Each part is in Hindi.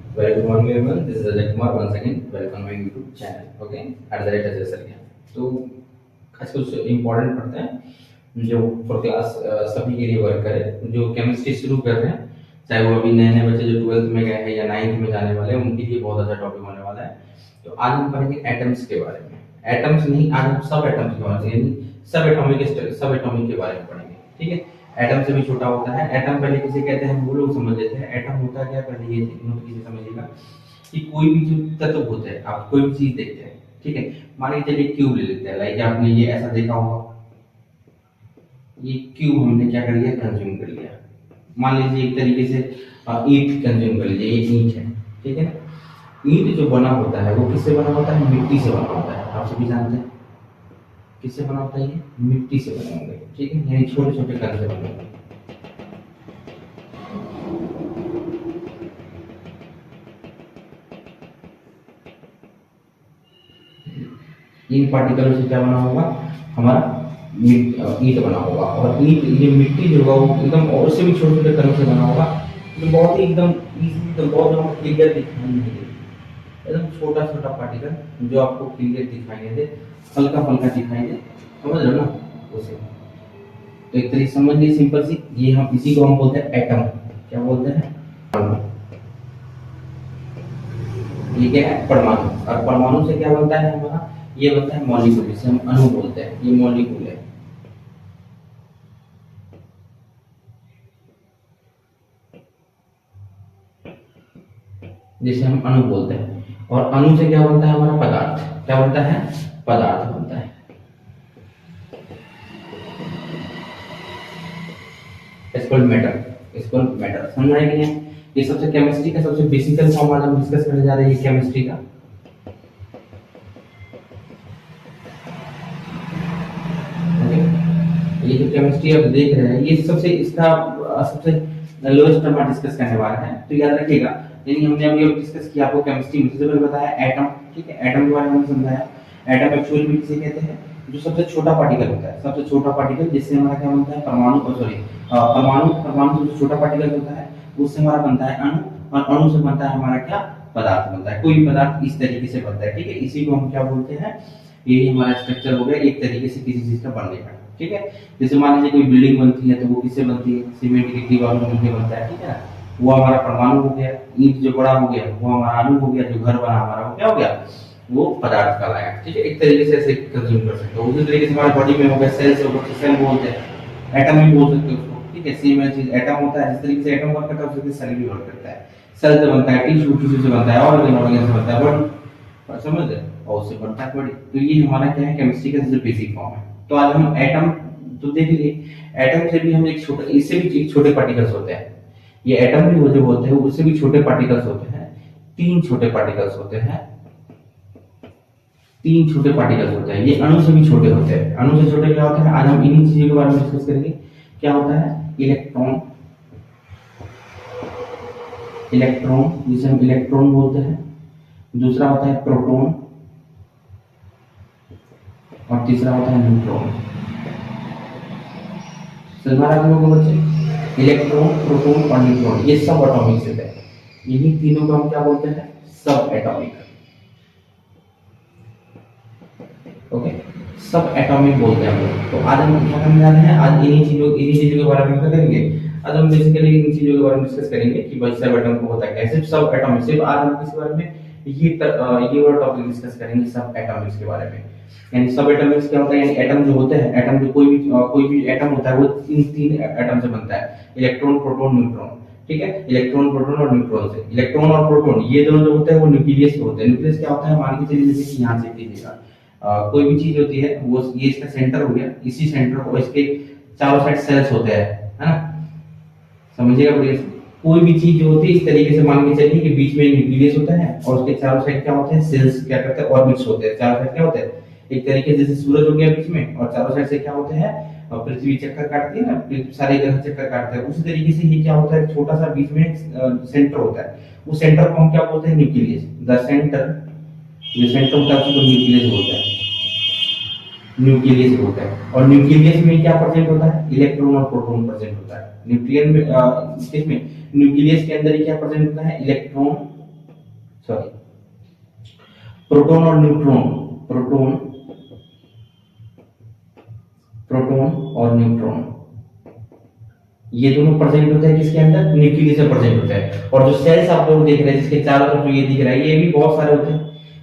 Very good morning everyone. This is Ajay Kumar once again. Welcome my YouTube channel. Okay, at the rate Ajay Sargia. तो आज कुछ इम्पोर्टेंट पढ़ते हैं जो फॉर क्लास सभी के लिए वर्क करे, जो केमिस्ट्री शुरू कर रहे हैं, चाहे वो अभी नए नए बच्चे जो 12th में गए हैं या 9th में जाने वाले हैं, उनके लिए बहुत अच्छा टॉपिक होने वाला है। तो आज हम पढ़ेंगे एटम्स के बारे में। एटम्स नहीं, आज हम सब एटम्स के बारे में, सब एटॉमिक के बारे में पढ़ेंगे। ठीक है, एटम से भी छोटा होता है। एटम पहले किसे कहते हैं वो लोग समझ लेते हैं। एटम होता क्या, पहले ये नोट कीजिए, समझिएगा कि कोई भी जो तत्व होते हैं, आप कोई भी चीज देखते हैं, ठीक है, मान लीजिए चलिए क्यूब ले लेते हैं। लाइक आपने ये ऐसा देखा होगा, ये क्यूब हमने क्या कर लिया, कंज्यूम कर लिया। मान लीजिए एक तरीके से ईंट कंज्यूम कर लीजिए, ये ईंट है, ठीक है। ईंट जो बना होता है वो किससे बना होता है, मिट्टी से बना होता है। आप सभी जानते हैं किससे बना होता है, ये मिट्टी से बने होंगे, ठीक है, यानी छोटे छोटे कण से बने होंगे। इन पार्टिकल से क्या बना होगा, हमारा ईंट बना होगा। और ईंट, ये मिट्टी जो होगा वो एकदम और उससे भी छोटे छोटे कणों से बना होगा, तो बहुत ही एकदम इजी, तो बहुत हम क्लियर दिखाई नहीं दे, एकदम छोटा छोटा पार्टिकल जो आपको क्लियर दिखाई दे, हल्का हल्का दिखाई दे, समझ लो ना उसे। तो एक तरीके समझ लीजिए सिंपल सी, ये हम इसी को हम बोलते हैं एटम। क्या बोलते हैं, ये क्या है, परमाणु। और परमाणु से क्या बनता है हमारा, ये बनता है मॉलिक्यूल, जिसे हम अणु बोलते हैं। ये मॉलिक्यूल है, जिसे हम अणु बोलते हैं। और अणु से क्या बनता है हमारा पदार्थ। क्या बनता है, पदार्थ बनता है। इसको मैटर समझ आएगी नहीं। ये सबसे केमिस्ट्री का सबसे बेसिकल फॉर्म आज हम डिस्कस करने जा रहे हैं, ये केमिस्ट्री का। ये जो केमिस्ट्री आप देख रहे हैं, ये सबसे सबसे लोएस्ट टर्म डिस्कस करने वाला है, तो याद रखिएगा। यानी हमने अभी डिस्कस किया, आपको केमिस्ट्री में सबसे पहले बताया एटम, ठीक है, एटम के बारे में हमने समझाया। एटम एक्चुअली में किसे कहते हैं, जो सबसे छोटा पार्टिकल होता है, सबसे छोटा पार्टिकल, जिससे हमारा क्या बनता है, परमाणु। परमाणु सबसे छोटा पार्टिकल होता है, उससे हमारा बनता है अणु, और अणु से बनता है हमारा क्या, पदार्थ बनता है। कोई भी पदार्थ इस तरीके से बनता है, ठीक है, इसी को हम क्या बोलते हैं, ये हमारा स्ट्रक्चर हो गया एक तरीके से किसी चीज का बनने का, ठीक है। जैसे मान लीजिए कोई बिल्डिंग बनती है, तो वो किससे बनती है, सीमेंट की दीवारों मिलकर बनता है, ठीक है ना, वो हमारा परमाणु हो गया। ईंट जो बड़ा हो गया वो हमारा अणु हो गया। जो घर बना हमारा वो क्या हो गया, वो पदार्थ कहलाया, ठीक है। एक तरीके से ऐसे कंज्यूम कर सकते हो। उसी तरीके से हमारे बॉडी में हो गया, सेल्स हो गया, सेल बोलते हैं, एटम भी बोल सकते हो उसको, ठीक है। सेम है चीज, एटम होता है, जिस तरीके से एटम वर्क करता है उसी तरीके से सेल भी वर्क करता है। सेल से बनता है टिश्यू, टिश्यू से बनता है ऑर्गन से बनता है बॉडी, समझ रहे, और उससे बनता है बॉडी। तो ये हमारा क्या है, केमिस्ट्री का सबसे बेसिक फॉर्म है। तो आज हम एटम तो देख लिए। एटम से भी हम एक छोटा, इससे भी एक छोटे पार्टिकल्स होते हैं। ये एटम भी जो होते हैं उससे भी छोटे पार्टिकल्स होते हैं। तीन छोटे पार्टिकल्स होते हैं, तीन छोटे पार्टिकल्स होते हैं। ये अणु से भी छोटे होते हैं। अणु से छोटे क्या होते हैं, आज हम इन्हीं चीजों के बारे में डिस्कस करेंगे। क्या होता है, इलेक्ट्रॉन, इलेक्ट्रॉन जिसे हम इलेक्ट्रॉन बोलते हैं। दूसरा होता है प्रोटॉन, और तीसरा होता है न्यूट्रॉन। समझ रहे हो बच्चे, इलेक्ट्रॉन, प्रोटॉन और न्यूट्रॉन, ये सब एटॉमिक से है। इन्हीं तीनों को हम क्या बोलते हैं, सब एटॉमिक। ओके, सब एटॉमिक बोलते हैं हम लोग। तो आज हम क्या करने जा रहे हैं, आज इन्हीं चीजों के बारे में करेंगे। आज हम बेसिकली इन चीजों के बारे में डिस्कस करेंगे कि भाई सब एटम को होता है कैसे, सब एटॉमिक। सिर्फ आज हम किस बारे में, ये वाला टॉपिक डिस्कस करेंगे, सब एटॉमिक्स के बारे में। यानी सब एटॉमिक्स क्या होता है, यानी एटम जो होते हैं, एटम जो कोई भी एटम होता है वो इन तीन एटम से बनता है, इलेक्ट्रॉन, प्रोटॉन, न्यूट्रॉन, ठीक है। इलेक्ट्रॉन, प्रोटॉन और न्यूट्रॉन से। इलेक्ट्रॉन और प्रोटॉन ये दोनों जो होते हैं वो न्यूक्लियस के होते हैं। न्यूक्लियस क्या होता है, मान के चलिए जैसे कि यहाँ से कीजिएगा, कोई भी चीज होती है वो, ये इसका सेंटर हो गया, इसी सेंटर को इसके चारों साइड सेल्स होते हैं, है ना, समझिएगा बढ़िया से। कोई भी चीज जो होती है इस तरीके से मान के चलिए कि बीच में न्यूक्लियस होता है और उसके चारों साइड क्या होते हैं, सेल्स क्या करते हैं, ऑर्बिट्स होते हैं। चारों साइड क्या होते हैं, एक तरीके से जैसे सूरज हो गया बीच में, और चारों साइड से क्या होते हैं, पृथ्वी चक्कर काटती है ना, सारे ग्रह चक्कर काटते हैं। उसी तरीके से ये क्या होता है, छोटा सा बीच में सेंटर होता है। उस सेंटर को हम क्या बोलते हैं, न्यूक्लियस। द सेंटर, जो सेंटर होता है उसको न्यूक्लियस बोलते हैं, न्यूक्लियस होता है। और न्यूक्लियस में क्या प्रेजेंट होता है, इलेक्ट्रॉन और प्रोटॉन प्रेजेंट होता है। न्यूक्लियस में न्यूक्लियस के अंदर क्या प्रेजेंट होता है, इलेक्ट्रॉन सॉरी, प्रोटॉन और न्यूट्रॉन, प्रोटॉन प्रोटॉन और न्यूट्रॉन, ये दोनों प्रेजेंट होते हैं किसके अंदर, न्यूक्लियस में प्रेजेंट होते हैं। और जो सेल्स आप लोग देख रहे हैं जिसके चारों तरफ जो ये दिख रहा है, ये भी बहुत सारे होते हैं,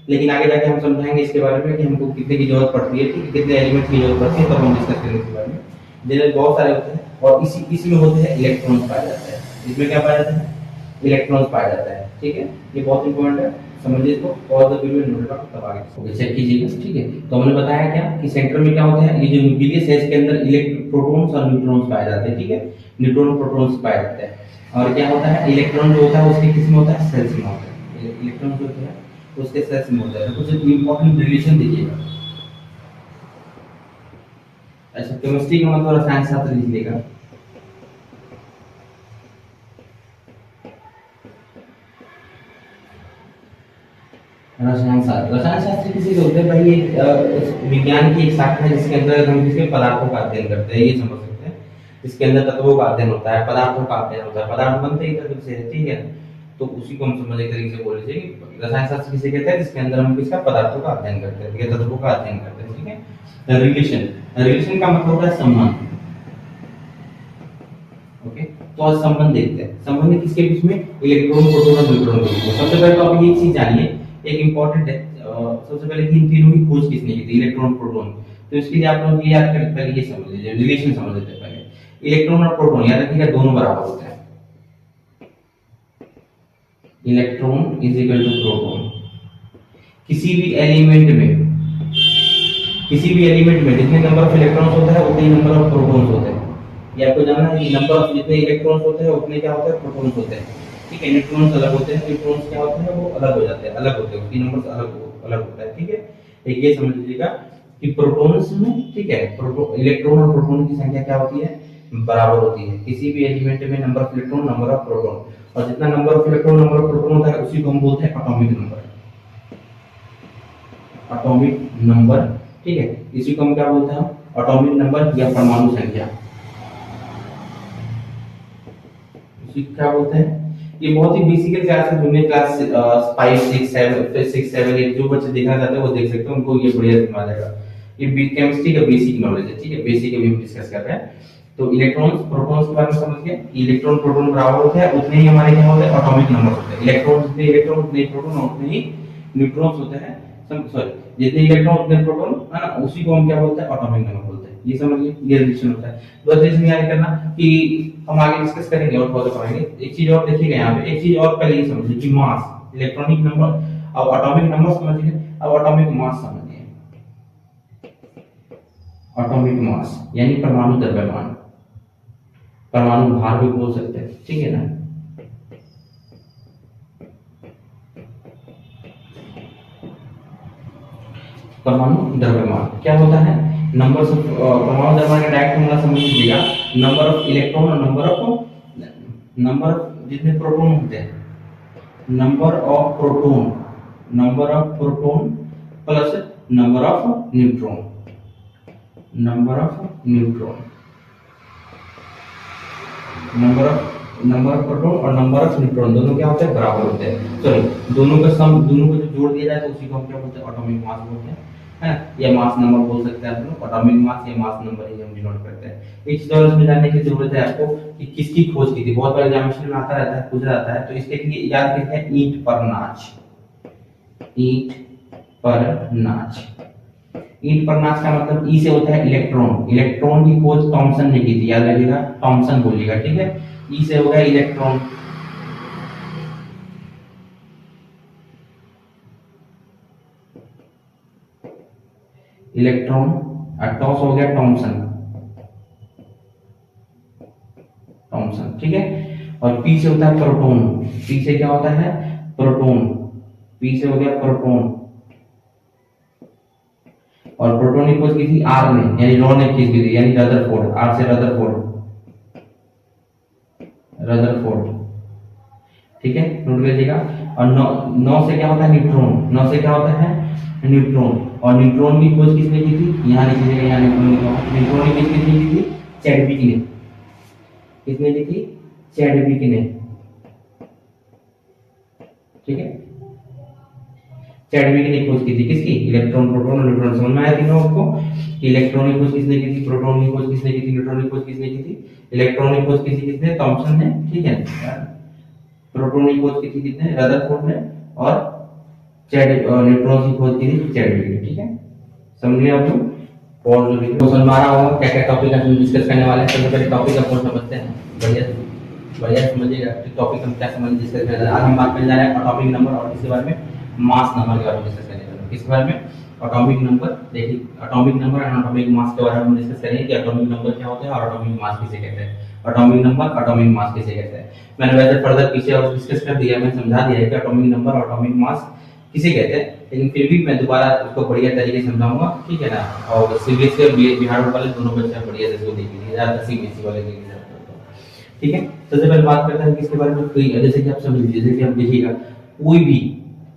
लेकिन आगे जाके हम समझाएंगे इसके बारे में कि हमको कितने की जरूरत पड़ती है, ठीक है, कितने एलिमेंट की जरूरत पड़ती है, तब हम डिस्कस करेंगे इसके बारे में। जनरल बहुत सारे होते हैं, और इसी में होते हैं इलेक्ट्रॉन्स पाया जाता है। इसमें क्या पाया जाता है, इलेक्ट्रॉन्स पाया जाता है, ठीक है, ये बहुत इंपॉर्टेंट है, समझिए इसको। Pause the video note down, तब आगे ओके चेक कीजिएगा, ठीक है। तो हमने बताया क्या कि सेंटर में क्या होता है, ये जो न्यूक्लियस है इसके अंदर प्रोटॉन्स और न्यूट्रॉन्स पाए जाते हैं, ठीक है, न्यूट्रॉन और प्रोटॉन्स पाए जाते हैं। और क्या होता है, इलेक्ट्रॉन जो होता है उसके किस में होता है, सेल्स में होता है, इलेक्ट्रॉन जो होता है उसके सेल्स में होता है। तो कुछ इंपॉर्टेंट रिलेशन देखिएगा। अच्छा, केमिस्ट्री का मतलब रसायन शास्त्र लिख लेगा। रसायन शास्त्र किसी को होते हैं भाई, एक विज्ञान की एक शाखा है जिसके अंदर हम किसी पदार्थों का अध्ययन करते हैं, ये समझ सकते हैं। इसके अंदर तत्वों का अध्ययन होता है, पदार्थों का अध्ययन होता है, पदार्थ बनते ही तत्व से है, ठीक है। तो उसी को हम समझ एक तरीके से बोल लीजिए कि रसायन शास्त्र किसे कहते हैं, जिसके अंदर हम किसका पदार्थों का अध्ययन करते हैं, ठीक है, तत्वों का अध्ययन करते हैं, ठीक है। रिलेशन, रिलेशन का मतलब होता है संबंध, ओके। तो आज संबंध देखते हैं, संबंध किसके बीच में, इलेक्ट्रॉन, प्रोटॉन और न्यूट्रॉन के बीच में। सबसे पहले तो आप ये चीज जानिए, एक इंपॉर्टेंट है, सबसे पहले इन तीनों की खोज किसने की थी, इलेक्ट्रॉन, प्रोटॉन। तो इसके लिए आप लोग ये याद करें, पहले ये समझ लीजिए, रिलेशन समझ लेते हैं पहले। इलेक्ट्रॉन और प्रोटॉन याद रखिएगा, दोनों बराबर होते हैं। Electron is equal to proton. किसी भी एलिमेंट में जितने नंबर ऑफ इलेक्ट्रॉन्स होता है उतने ही नंबर ऑफ प्रोटॉन्स होते हैं। ये आपको जानना है कि नंबर ऑफ जितने इलेक्ट्रॉन्स होते हैं उतने क्या होते हैं, प्रोटॉन्स होते हैं, ठीक है। इलेक्ट्रॉन्स अलग होते हैं, न्यूट्रॉन्स क्या होते हैं, वो अलग हो जाते हैं, अलग होते हैं, उसकी नंबर अलग होता है, ठीक है। एक ये समझ लीजिएगा कि प्रोटॉन्स में, ठीक है, इलेक्ट्रॉन और प्रोटॉन की संख्या क्या होती है, बराबर होती है। किसी भी एलिमेंट में number of electron, number of proton, और जितना number of electron, number of proton होता है उसी को हम बोलते हैं एटॉमिक नंबर, एटॉमिक नंबर, ठीक है। इसी को हम क्या बोलते हैं, एटॉमिक नंबर या परमाणु संख्या, इसी को क्या बोलते हैं। ये बहुत ही बेसिकल क्लास है, जूनियर क्लास 5 6 7 8 जो बच्चे देखना चाहते हैं वो देख सकते हैं, उनको ये बढ़िया समझ आ जाएगा। ये केमिस्ट्री का बेसिक नॉलेज है, ठीक है, बेसिक अभी हम डिस्कस कर रहे हैं। तो इलेक्ट्रॉन्स, प्रोटॉन्स के बारे में समझ गए, इलेक्ट्रॉन प्रोटॉन बराबर होते हैं, उतने ही हमारे क्या होते हैं, एटॉमिक नंबर होते हैं। इलेक्ट्रॉन जितने इलेक्ट्रॉन उतने ही प्रोटॉन, उतने ही न्यूट्रॉन्स होते हैं, सॉरी, जितने इलेक्ट्रॉन उतने प्रोटॉन, है ना, उसी को हम क्या बोलते हैं, एटॉमिक नंबर बोलते हैं। ये समझिए, ये रिलेशन होता है। तो रिलेशन याद करना कि हम आगे डिस्कस करेंगे और फॉलो करेंगे। एक चीज और देखिएगा यहाँ पे, एक चीज और पहले ये समझिए कि मास, इलेक्ट्रॉनिक नंबर, अब एटॉमिक नंबर समझिए, अब एटॉमिक मास समझिए। एटॉमिक मास यानी परमाणु द्रव्यमान, परमाणु भार भी बोल सकते हैं, ठीक है ना। परमाणु द्रव्यमान क्या होता है, नंबर्स ऑफ परमाणु द्रव्यमान का डायरेक्ट फॉर्मूला समझ लीजिएगा, नंबर ऑफ इलेक्ट्रॉन और नंबर ऑफ जितने प्रोटॉन होते हैं, number of proton plus number of neutron, number of proton और नंबर ऑफ न्यूट्रॉन दोनों क्या होते हैं, बराबर होते हैं। सॉरी, दोनों का सम, दोनों को जो जोड़ दिया जाए तो उसी को हम क्या बोलते हैं, एटॉमिक मास बोलते हैं, है ना, या मास नंबर बोल सकते हैं आप लोग। एटॉमिक मास या मास नंबर ही हम डिनोट करते हैं। एक चीज और इसमें जानने की जरूरत है आपको कि किसकी खोज की थी, बहुत बार एग्जामिनेशन में आता रहता है, पूछा जाता है, तो इसके लिए याद रखते हैं ईंट पर नाच, ईंट पर नाच। ईंट पर नाच का मतलब ई से होता है इलेक्ट्रॉन, इलेक्ट्रॉन की खोज थॉमसन ने की थी, याद रखिएगा, थॉमसन बोलिएगा, ठीक है। ई से हो गया इलेक्ट्रॉन, इलेक्ट्रॉन, टॉस हो गया थॉमसन, ठीक है। और पी से होता है प्रोटॉन, पी से क्या होता है, प्रोटॉन, पी से हो गया प्रोटॉन। और प्रोटॉन की खोज की थी आर ने, यानी रॉ ने की थी, यानी रदरफोर्ड, आर से रदरफोर्ड, ठीक है, नोट कर लीजिएगा। और नौ से क्या होता है, न्यूट्रॉन, नौ से क्या होता है, न्यूट्रॉन। और न्यूट्रॉन की खोज किसने की थी, यहाँ लिख लीजिएगा, यहाँ न्यूट्रॉन की किसने की थी, चैडविक ने, किसने की थी, चैडविक ने, ठीक है। चैडविक ने खोज की थी, किसकी? इलेक्ट्रॉन, प्रोटॉन और न्यूट्रॉन। समझ में आया तीनों आपको? इलेक्ट्रॉन की खोज किसने की थी, प्रोटॉन की खोज किसने की थी, न्यूट्रॉन की खोज किसने की थी? इलेक्ट्रॉन की खोज किसी किसने? थॉमसन ने, ठीक है। प्रोटॉन की खोज की थी किसने? रदरफोर्ड ने। और न्यूट्रॉन की खोज की थी चैडविक ने, ठीक है। समझ गए आप लोग? और जो भी क्वेश्चन मारा होगा क्या क्या टॉपिक हम डिस्कस करने वाले हैं, सबसे पहले टॉपिक अपन समझते हैं। बढ़िया बढ़िया समझिएगा टॉपिक हम क्या समझ डिस्कस करने वाले हैं। आज हम बात करने जा रहे हैं एटॉमिक नंबर और इसके बारे में मास नंबर के बारे में डिस्कस करने वाले हैं। किसके बारे में? Atomic number. देखिए एटॉमिक नंबर और एटॉमिक मास के बारे में हम डिस्कस करेंगे कि एटॉमिक नंबर क्या होता है और एटॉमिक मास किसे कहते हैं। एटॉमिक नंबर, एटॉमिक मास किसे कहते हैं। मैंने वैसे फर्दर पीछे और डिस्कस कर दिया, मैं समझा दिया है कि एटॉमिक नंबर और एटॉमिक मास किसे कहते हैं, लेकिन फिर भी मैं दोबारा उसको बढ़िया तरीके से समझाऊंगा, ठीक है ना। और सीबीएसई और बिहार वाले दोनों बच्चे बढ़िया से इसको देख लीजिए, ज्यादा सीबीएसई वाले देख लीजिए, ठीक है। सबसे पहले बात करते हैं किसके बारे में, कोई जैसे कि आप समझ लीजिए, जैसे कि आप देखिएगा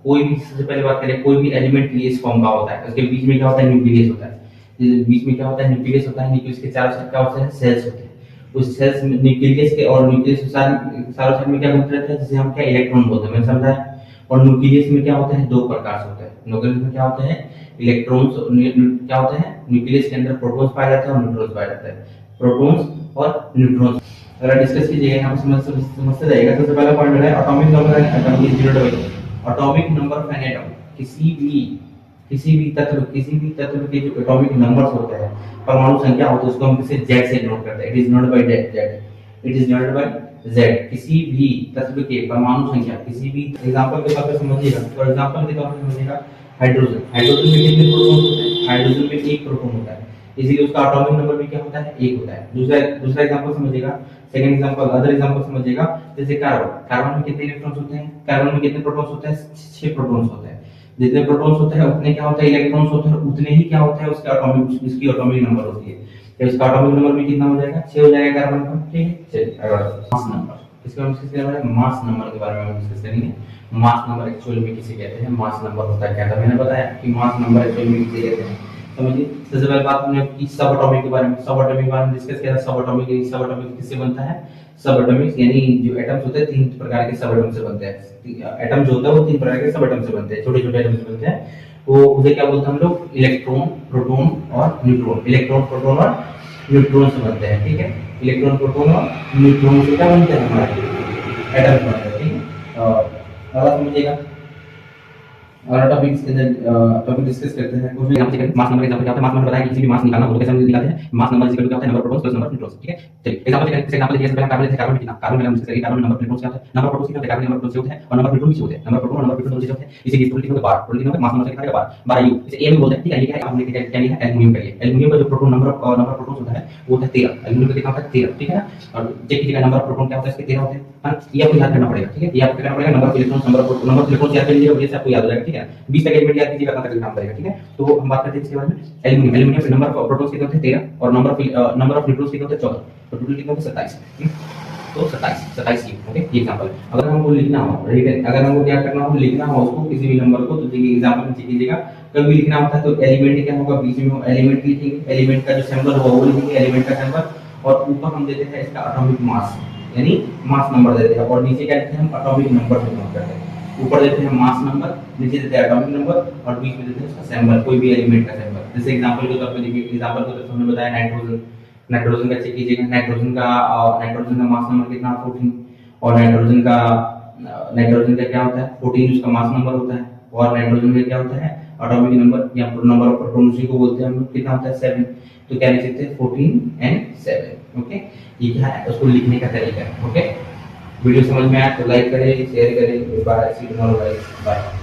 कोई भी सबसे पहले बात करें, कोई भी एलिमेंट इस फॉर्म का होता है, उसके बीच में क्या होता है? न्यूक्लियस होता है। बीच में क्या होता है? न्यूक्लियस होता है। न्यूक्लियस के चारों साइड क्या होता है? सेल्स होते हैं। उस सेल्स में न्यूक्लियस के और न्यूक्लियस के चारों साइड में क्या घूमते रहते हैं, जिसे हम क्या इलेक्ट्रॉन बोलते हैं, मैंने समझा है। और न्यूक्लियस में क्या होता है? दो प्रकार से होता है। न्यूक्लियस में क्या होता है? इलेक्ट्रॉन्स क्या होते हैं? न्यूक्लियस के अंदर प्रोटॉन्स पाए जाते हैं और न्यूट्रॉन्स पाए जाते हैं। प्रोटॉन्स और न्यूट्रॉन्स अगर डिस्कस कीजिएगा यहाँ पे समझते जाइएगा। सबसे पहला पॉइंट है atomic number and atom is denoted by atomic number of an atom. किसी भी तत्व के जो एटॉमिक नंबर्स होते हैं, परमाणु संख्या होती है, उसको हम किसी जेड से डिनोट करते हैं। It is noted bye Z. It is noted bye Z. किसी भी तत्व के परमाणु संख्या, किसी भी एग्जांपल के तौर पे समझिएगा, फॉर एग्जांपल के तौर पे समझिएगा हाइड्रोजन। हाइड्रोजन में कितने प्रोटॉन होते हैं? हाइड्रोजन में एक प्रोटॉन होता है, इसीलिए उसका एटॉमिक नंबर भी क्या होता है? एक होता है। दूसरा एग्जांपल समझिएगा, सेकंड एग्जांपल, अदर एग्जांपल समझिएगा। जैसे कार्बन में कितने इलेक्ट्रॉन्स होते हैं? कार्बन में कितने प्रोटॉन्स होते हैं? 6 प्रोटॉन्स होते हैं। जितने प्रोटॉन्स होते हैं उतने क्या होता है? इलेक्ट्रॉन्स होते हैं, उतने ही क्या होता है? उसका उसकी एटॉमिक नंबर होती है। तो इसका एटॉमिक नंबर भी कितना हो जाएगा? 6 हो जाएगा कार्बन का, ठीक है। चलिए मास नंबर, इसके बारे में डिस्कस करेंगे। मास नंबर के बारे में हम डिस्कस करेंगे। मास नंबर एक्चुअली में किसे कहते हैं? मास नंबर होता है क्या था, मैंने बताया कि मास नंबर एक्चुअली में किसे कहते हैं। समझिए सबसे पहले बात हमने की सब एटॉमिक के बारे में। सब एटॉमिक के बारे में डिस्कस किया था। सब एटॉमिक किससे बनता है? सब एटॉमिक यानी जो एटम्स होते हैं 3 प्रकार के सब एटम से बनते हैं। एटम जो होता है वो 3 प्रकार के सब एटम से बनते हैं, छोटे-छोटे एटम से बनते हैं। वो उसे क्या बोलते हैं हम लोग? इलेक्ट्रॉन, प्रोटॉन और न्यूट्रॉन। इलेक्ट्रॉन, प्रोटॉन और न्यूट्रॉन से बनते हैं, ठीक है। इलेक्ट्रॉन, प्रोटॉन और न्यूट्रॉन से क्या बनते हैं? हमारे एटम्स बनते हैं, ठीक है। और समझिएगा और टॉपिक्स के अंदर टॉपिक डिस्कस करते हैं। कुछ यहां पे मास नंबर एग्जांपल क्या होता है? मास नंबर बताया कि किसी भी मास निकालना हो तो कैसे हम निकालते हैं? मास नंबर इक्वल टू क्या होता है? Number protons plus number neutrons, ठीक है। चलिए एग्जांपल जैसे एग्जांपल देखिए, सबसे पहले कार्बन में कितना कार्बन में हम डिस्कस करेंगे। कार्बन में नंबर प्रोटॉन्स क्या होता है? नंबर प्रोटॉन्स क्या होता है? कार्बन नंबर प्रोटॉन्स होता है और नंबर न्यूट्रॉन भी होता है। नंबर प्रोटॉन और नंबर न्यूट्रॉन दोनों चीजें होते हैं। इसे टोटल कितने होगा? 12 टोटल कितने होगा? मास नंबर से कितना होगा? 12 यू, इसे एम बोलते हैं, ठीक है। ये क्या है? आपने क्या लिया है? एल्युमिनियम का लिया। एल्युमिनियम का जो प्रोटॉन नंबर प्रोटॉन्स होता है वो होता है 13। एल्युमिनियम का कितना होता है? 13, ठीक है ना। और चेक कीजिएगा नंबर प्रोटॉन क्या होता है? इसके 13 होते हैं। ये आपको याद करना पड़ेगा, ठीक है। ये आपको करना पड़ेगा। नंबर इलेक्ट्रॉन, नंबर इलेक्ट्रॉन याद कर लीजिएगा, वजह से आपको याद हो जाएगा, ठीक है। 20 तक एलिमेंट याद कीजिएगा, कहां तक काम करेगा, ठीक है। तो हम बात करते हैं इसके बारे में एल्युमिनियम। एल्युमिनियम पे नंबर ऑफ प्रोटॉन्स कितने होते हैं? 13 और नंबर ऑफ न्यूट्रॉन्स कितने होते हैं? 14। तो टोटल कितने होते हैं? 27, तो 27 की, ओके। ये एग्जांपल है। अगर हमको लिखना हो, अगर हमको क्या करना हो? लिखना हो उसको किसी भी नंबर को, तो देखिए एग्जांपल में चेक कीजिएगा। कभी लिखना होता है तो एलिमेंट क्या होगा? बीच में एलिमेंट लिखेंगे, एलिमेंट का जो सिंबल होगा वो लिखेंगे, एलिमेंट का सिंबल, और ऊपर हम देते हैं इसका एटॉमिक मास, यानी मास नंबर देते हैं, और नीचे क्या देते हैं? हम एटॉमिक नंबर से नोट करते हैं। ऊपर देते हैं मास नंबर, नीचे देते हैं एटॉमिक नंबर, और बीच में देते हैं उसका सिंबल, कोई भी एलिमेंट का सिंबल। जैसे एग्जांपल के तौर पे देखिए, एग्जांपल के तौर पे हमने बताया नाइट्रोजन। नाइट्रोजन का चेक कीजिएगा। नाइट्रोजन का मास नंबर कितना? 14। और नाइट्रोजन का क्या होता है? 14 उसका मास नंबर होता है। और नाइट्रोजन का क्या होता है? एटॉमिक नंबर या नंबर ऑफ प्रोटॉन्स को बोलते हैं हम लोग, कितना होता है? 7। तो क्या लिख सकते हैं? 14 एंड 7, ओके। ये क्या है? उसको लिखने का तरीका है, ओके। वीडियो समझ में आया तो लाइक करें, शेयर करें। Bye, see you, bye.